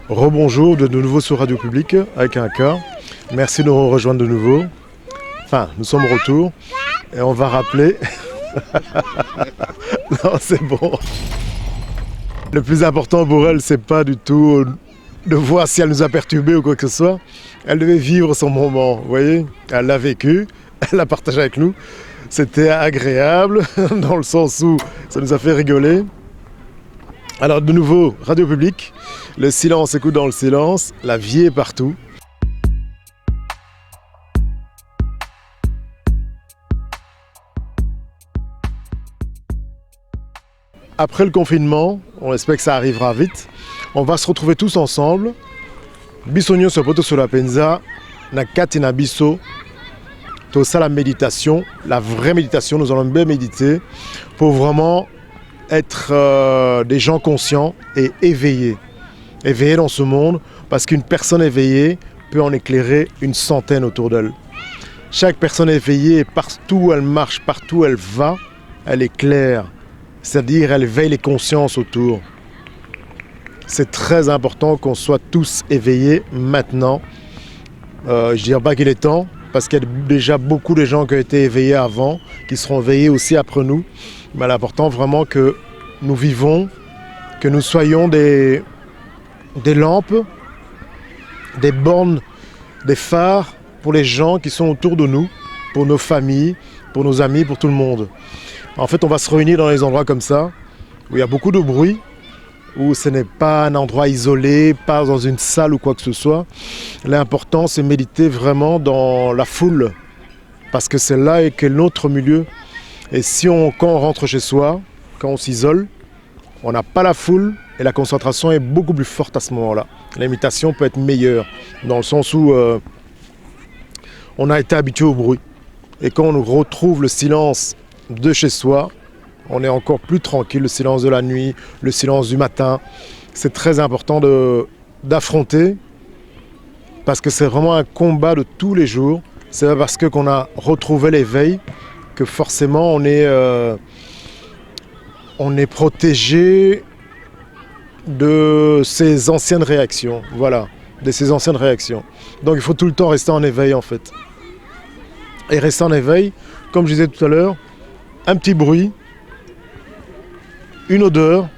Rebonjour de nouveau sur Radio Public avec un cas. Merci de nous rejoindre de nouveau. Enfin, nous sommes au retour et on va rappeler. Non, c'est bon. Le plus important pour elle, c'est pas du tout de voir si elle nous a perturbés ou quoi que ce soit. Elle devait vivre son moment, vous voyez. Elle l'a vécu, elle l'a partagé avec nous. C'était agréable dans le sens où ça nous a fait rigoler. Alors de nouveau, Radio Public, le silence écoute dans le silence, la vie est partout. Après le confinement, on espère que ça arrivera vite, on va se retrouver tous ensemble. Bisogno soprattutto sulla pensa, na katina biso, tout ça la méditation, la vraie méditation, nous allons bien méditer pour vraiment être des gens conscients et éveillés. Éveillés dans ce monde, parce qu'une personne éveillée peut en éclairer une centaine autour d'elle. Chaque personne éveillée, partout où elle marche, partout où elle va, elle éclaire. C'est-à-dire, elle éveille les consciences autour. C'est très important qu'on soit tous éveillés maintenant. Je ne dirais pas qu'il est temps, parce qu'il y a déjà beaucoup de gens qui ont été éveillés avant, qui seront éveillés aussi après nous. Mais l'important vraiment que nous vivons, que nous soyons des lampes, des bornes, des phares pour les gens qui sont autour de nous, pour nos familles, pour nos amis, pour tout le monde. En fait, on va se réunir dans des endroits comme ça, où il y a beaucoup de bruit, où ce n'est pas un endroit isolé, pas dans une salle ou quoi que ce soit. L'important, c'est méditer vraiment dans la foule, parce que c'est là qu'est notre milieu. Et quand on rentre chez soi, quand on s'isole, on n'a pas la foule et la concentration est beaucoup plus forte à ce moment-là. L'imitation peut être meilleure, dans le sens où on a été habitué au bruit. Et quand on retrouve le silence de chez soi, on est encore plus tranquille, le silence de la nuit, le silence du matin. C'est très important d'affronter, parce que c'est vraiment un combat de tous les jours. C'est pas parce qu'on a retrouvé l'éveil que forcément on est protégé de ces anciennes réactions. Voilà, de ces anciennes réactions. Donc il faut tout le temps rester en éveil en fait. Et rester en éveil, comme je disais tout à l'heure, un petit bruit, une odeur,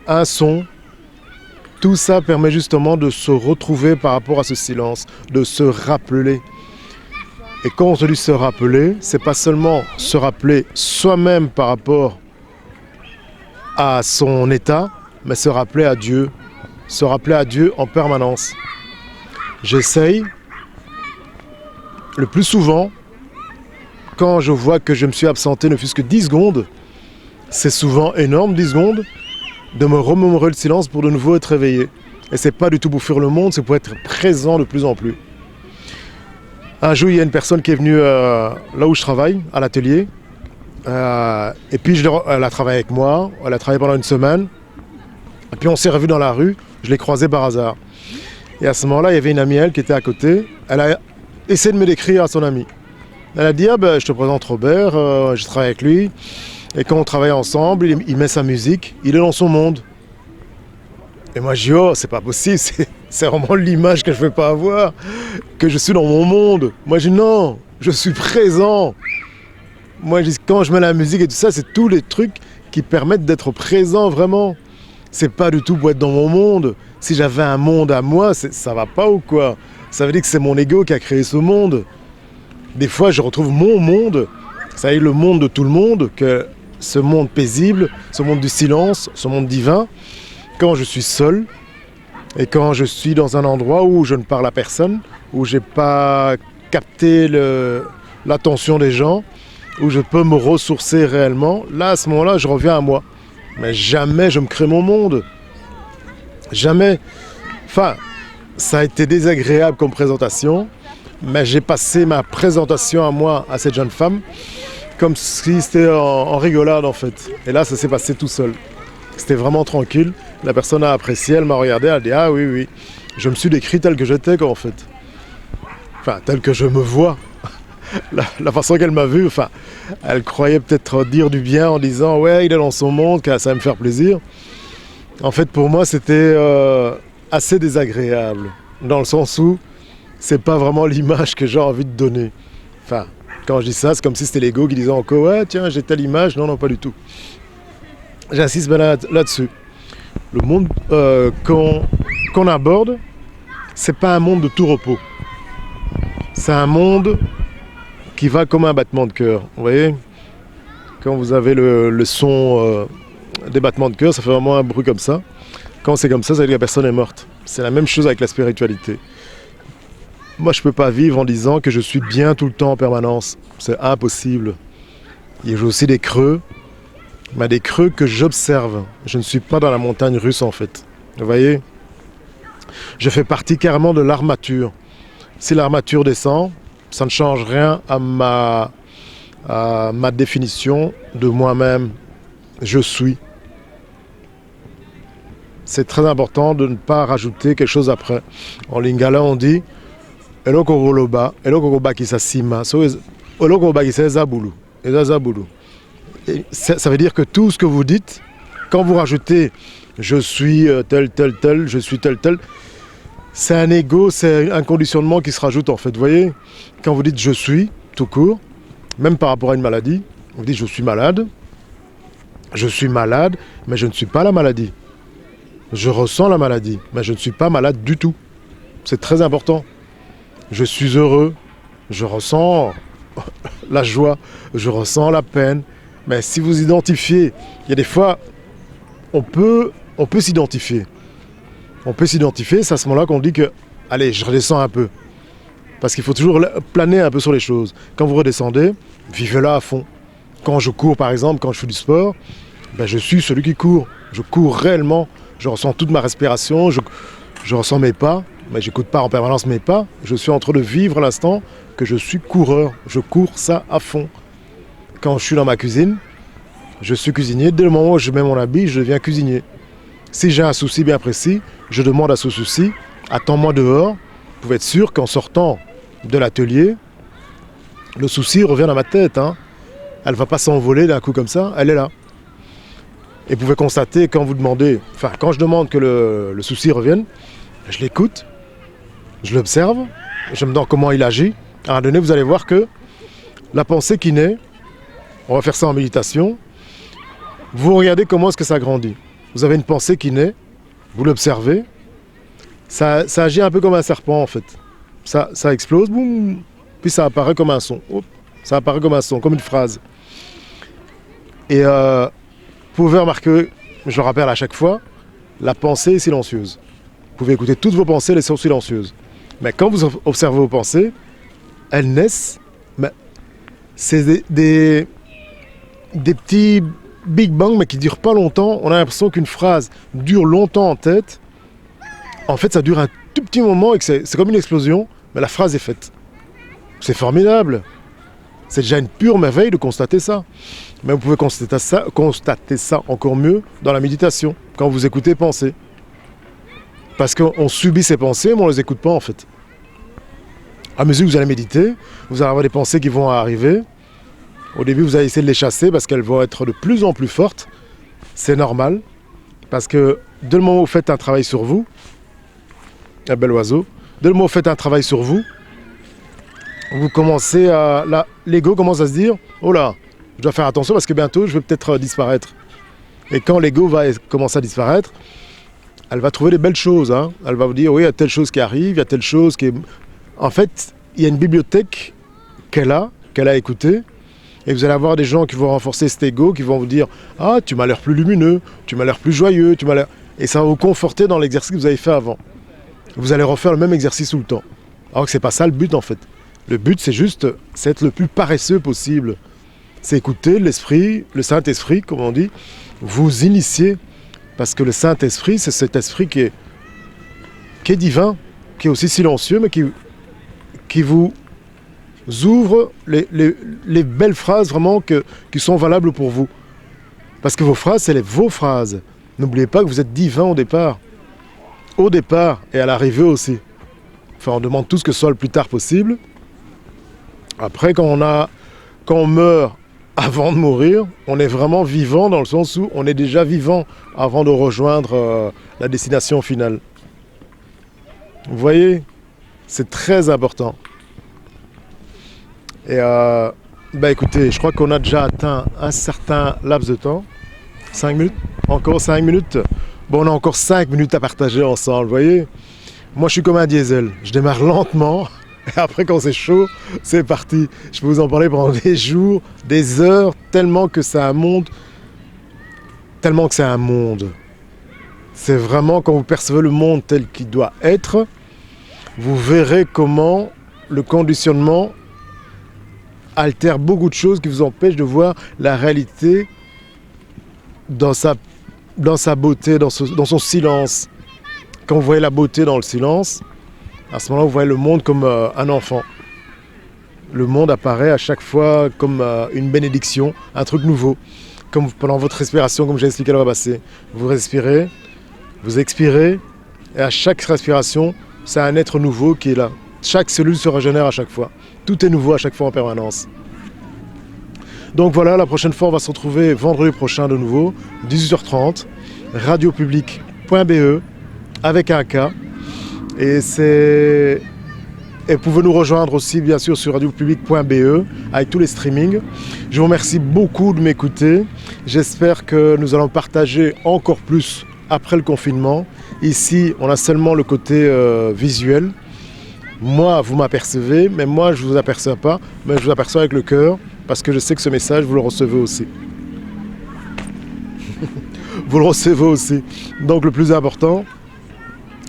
un son, tout ça permet justement de se retrouver par rapport à ce silence, de se rappeler. Et quand on se dit se rappeler, c'est pas seulement se rappeler soi-même par rapport à son état, mais se rappeler à Dieu en permanence. J'essaye, le plus souvent, quand je vois que je me suis absenté ne fût-ce que 10 secondes, c'est souvent énorme, 10 secondes, de me remémorer le silence pour de nouveau être réveillé. Et c'est pas du tout pour fuir le monde, c'est pour être présent de plus en plus. Un jour, il y a une personne qui est venue là où je travaille, à l'atelier. Et puis, elle a travaillé avec moi. Elle a travaillé pendant une semaine. Et puis, on s'est revus dans la rue. Je l'ai croisée par hasard. Et à ce moment-là, il y avait une amie, elle, qui était à côté. Elle a essayé de me décrire à son ami. Elle a dit, je te présente Robert, je travaille avec lui. Et quand on travaille ensemble, il met sa musique. Il est dans son monde. Et moi, je dis, oh, c'est pas possible, c'est vraiment l'image que je ne veux pas avoir, que je suis dans mon monde. Moi, je dis, non, je suis présent. Moi, je dis, quand je mets la musique et tout ça, c'est tous les trucs qui permettent d'être présent, vraiment. C'est pas du tout pour être dans mon monde. Si j'avais un monde à moi, ça va pas ou quoi? Ça veut dire que c'est mon ego qui a créé ce monde. Des fois, je retrouve mon monde, ça veut dire le monde de tout le monde, que ce monde paisible, ce monde du silence, ce monde divin. Quand je suis seul et quand je suis dans un endroit où je ne parle à personne, où je n'ai pas capté l'attention des gens, où je peux me ressourcer réellement, là, à ce moment-là, je reviens à moi. Mais jamais je me crée mon monde. Jamais. Enfin, ça a été désagréable comme présentation, mais j'ai passé ma présentation à moi, à cette jeune femme, comme si c'était en rigolade en fait. Et là, ça s'est passé tout seul. C'était vraiment tranquille. La personne a apprécié, elle m'a regardé, elle a dit « Ah oui, oui, je me suis décrit tel que j'étais quoi en fait. » Enfin, tel que je me vois. La façon qu'elle m'a vu, enfin, elle croyait peut-être dire du bien en disant « Ouais, il est dans son monde, que ça va me faire plaisir. » En fait, pour moi, c'était assez désagréable, dans le sens où c'est pas vraiment l'image que j'ai envie de donner. Enfin, quand je dis ça, c'est comme si c'était l'ego qui disait encore « Ouais, tiens, j'ai telle image. » Non, non, pas du tout. J'insiste bien là-dessus. Le monde qu'on aborde, c'est pas un monde de tout repos. C'est un monde qui va comme un battement de cœur. Vous voyez, quand vous avez le son des battements de cœur, ça fait vraiment un bruit comme ça. Quand c'est comme ça veut dire que la personne est morte. C'est la même chose avec la spiritualité. Moi, je ne peux pas vivre en disant que je suis bien tout le temps en permanence. C'est impossible. Il y a aussi des creux, mais des creux que j'observe. Je ne suis pas dans la montagne russe, en fait. Vous voyez ? Je fais partie carrément de l'armature. Si l'armature descend, ça ne change rien à ma définition de moi-même. Je suis. C'est très important de ne pas rajouter quelque chose après. En lingala, on dit Eloko Goloba, Eloko Bakisa Sima, Eloko Bakisa Zabulu. Ça veut dire que tout ce que vous dites, quand vous rajoutez je suis tel, je suis tel, c'est un ego, c'est un conditionnement qui se rajoute en fait. Vous voyez, quand vous dites je suis, tout court, même par rapport à une maladie, vous dites je suis malade, mais je ne suis pas la maladie. Je ressens la maladie, mais je ne suis pas malade du tout. C'est très important. Je suis heureux, je ressens la joie, je ressens la peine. Mais si vous identifiez, il y a des fois, on peut s'identifier. On peut s'identifier, c'est à ce moment-là qu'on dit que, allez, je redescends un peu. Parce qu'il faut toujours planer un peu sur les choses. Quand vous redescendez, vivez-la à fond. Quand je cours, par exemple, quand je fais du sport, ben, je suis celui qui court. Je cours réellement. Je ressens toute ma respiration, je ressens mes pas, mais je n'écoute pas en permanence mes pas. Je suis en train de vivre l'instant que je suis coureur. Je cours ça à fond. Quand je suis dans ma cuisine, je suis cuisinier. Dès le moment où je mets mon habit, je deviens cuisinier. Si j'ai un souci bien précis, je demande à ce souci, attends-moi dehors. Vous pouvez être sûr qu'en sortant de l'atelier, le souci revient dans ma tête. Elle ne va pas s'envoler d'un coup comme ça, elle est là. Et vous pouvez constater quand je demande que le souci revienne, je l'écoute, je l'observe, je me demande comment il agit. À un moment donné, vous allez voir que la pensée qui naît, on va faire ça en méditation, vous regardez comment est-ce que ça grandit. Vous avez une pensée qui naît, vous l'observez, ça agit un peu comme un serpent en fait. Ça explose, boum, puis ça apparaît comme un son. Ça apparaît comme un son, comme une phrase. Et vous pouvez remarquer, je le rappelle à chaque fois, la pensée est silencieuse. Vous pouvez écouter toutes vos pensées, elles sont silencieuses. Mais quand vous observez vos pensées, elles naissent, mais c'est des petits big bang, mais qui ne durent pas longtemps. On a l'impression qu'une phrase dure longtemps en tête. En fait, ça dure un tout petit moment et que c'est comme une explosion, mais la phrase est faite. C'est formidable. C'est déjà une pure merveille de constater ça. Mais vous pouvez constater ça encore mieux dans la méditation, quand vous écoutez penser. Parce qu'on subit ces pensées, mais on ne les écoute pas en fait. À mesure que vous allez méditer, vous allez avoir des pensées qui vont arriver. Au début, vous allez essayer de les chasser parce qu'elles vont être de plus en plus fortes. C'est normal. Parce que dès le moment où vous faites un travail sur vous, un bel oiseau, dès le moment où vous faites un travail sur vous, vous commencez l'ego commence à se dire « Oh là, je dois faire attention parce que bientôt je vais peut-être disparaître. » Et quand l'ego va commencer à disparaître, elle va trouver des belles choses. Elle va vous dire « Oui, il y a telle chose qui arrive, il y a telle chose qui est... » En fait, il y a une bibliothèque qu'elle a écoutée. Et vous allez avoir des gens qui vont renforcer cet ego, qui vont vous dire « Ah, tu m'as l'air plus lumineux, tu m'as l'air plus joyeux, tu m'as l'air... » Et ça va vous conforter dans l'exercice que vous avez fait avant. Vous allez refaire le même exercice tout le temps. Alors que c'est pas ça le but en fait. Le but, c'est être le plus paresseux possible. C'est écouter l'esprit, le Saint-Esprit, comme on dit, vous initier. Parce que le Saint-Esprit, c'est cet esprit qui est divin, qui est aussi silencieux, mais qui vous ouvre les belles phrases vraiment qui sont valables pour vous. Parce que vos phrases, c'est vos phrases. N'oubliez pas que vous êtes divin au départ. Au départ et à l'arrivée aussi. Enfin, on demande tout ce que ce soit le plus tard possible. Après, quand on meurt avant de mourir, on est vraiment vivant dans le sens où on est déjà vivant avant de rejoindre la destination finale. Vous voyez, c'est très important. Et écoutez, je crois qu'on a déjà atteint un certain laps de temps. 5 minutes? Encore 5 minutes? Bon, on a encore 5 minutes à partager ensemble, vous voyez. Moi, je suis comme un diesel. Je démarre lentement. Et après, quand c'est chaud, c'est parti. Je peux vous en parler pendant des jours, des heures, tellement que c'est un monde. Tellement que c'est un monde. C'est vraiment quand vous percevez le monde tel qu'il doit être, vous verrez comment le conditionnement altère beaucoup de choses qui vous empêchent de voir la réalité dans sa beauté, dans son silence. Quand vous voyez la beauté dans le silence, à ce moment-là, vous voyez le monde comme un enfant. Le monde apparaît à chaque fois comme une bénédiction, un truc nouveau. Comme pendant votre respiration, comme j'ai expliqué l'heure passée. Vous respirez, vous expirez, et à chaque respiration, c'est un être nouveau qui est là. Chaque cellule se régénère à chaque fois. Tout est nouveau à chaque fois en permanence. Donc voilà, la prochaine fois, on va se retrouver vendredi prochain de nouveau, 18h30, radiopublic.be, avec un K. Et vous pouvez nous rejoindre aussi, bien sûr, sur radiopublic.be, avec tous les streamings. Je vous remercie beaucoup de m'écouter. J'espère que nous allons partager encore plus après le confinement. Ici, on a seulement le côté visuel. Moi, vous m'apercevez, mais moi, je ne vous aperçois pas, mais je vous aperçois avec le cœur, parce que je sais que ce message, vous le recevez aussi. Vous le recevez aussi. Donc, le plus important,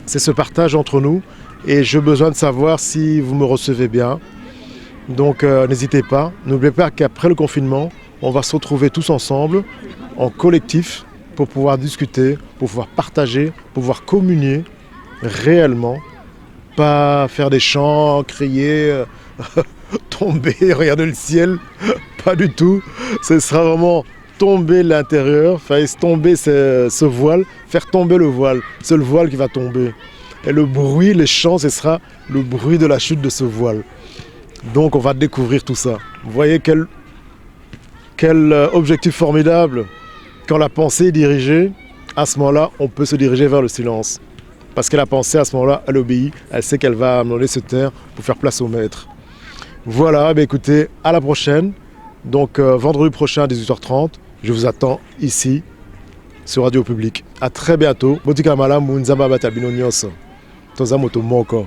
c'est ce partage entre nous, et j'ai besoin de savoir si vous me recevez bien. Donc, n'hésitez pas. N'oubliez pas qu'après le confinement, on va se retrouver tous ensemble, en collectif, pour pouvoir discuter, pour pouvoir partager, pour pouvoir communier réellement. Pas faire des chants, crier, tomber, regarder le ciel, pas du tout. Ce sera vraiment tomber l'intérieur, faire tomber ce voile, faire tomber le voile. C'est le voile qui va tomber. Et le bruit, les chants, ce sera le bruit de la chute de ce voile. Donc on va découvrir tout ça. Vous voyez quel objectif formidable. Quand la pensée est dirigée, à ce moment-là, on peut se diriger vers le silence. Parce que la pensée, à ce moment-là, elle obéit. Elle sait qu'elle va amener se taire pour faire place au maître. Voilà, écoutez, à la prochaine. Donc, vendredi prochain à 18h30, je vous attends ici, sur Radio Public. À très bientôt. Botika malam, munzamba batabino nyonso. Toza moto moko.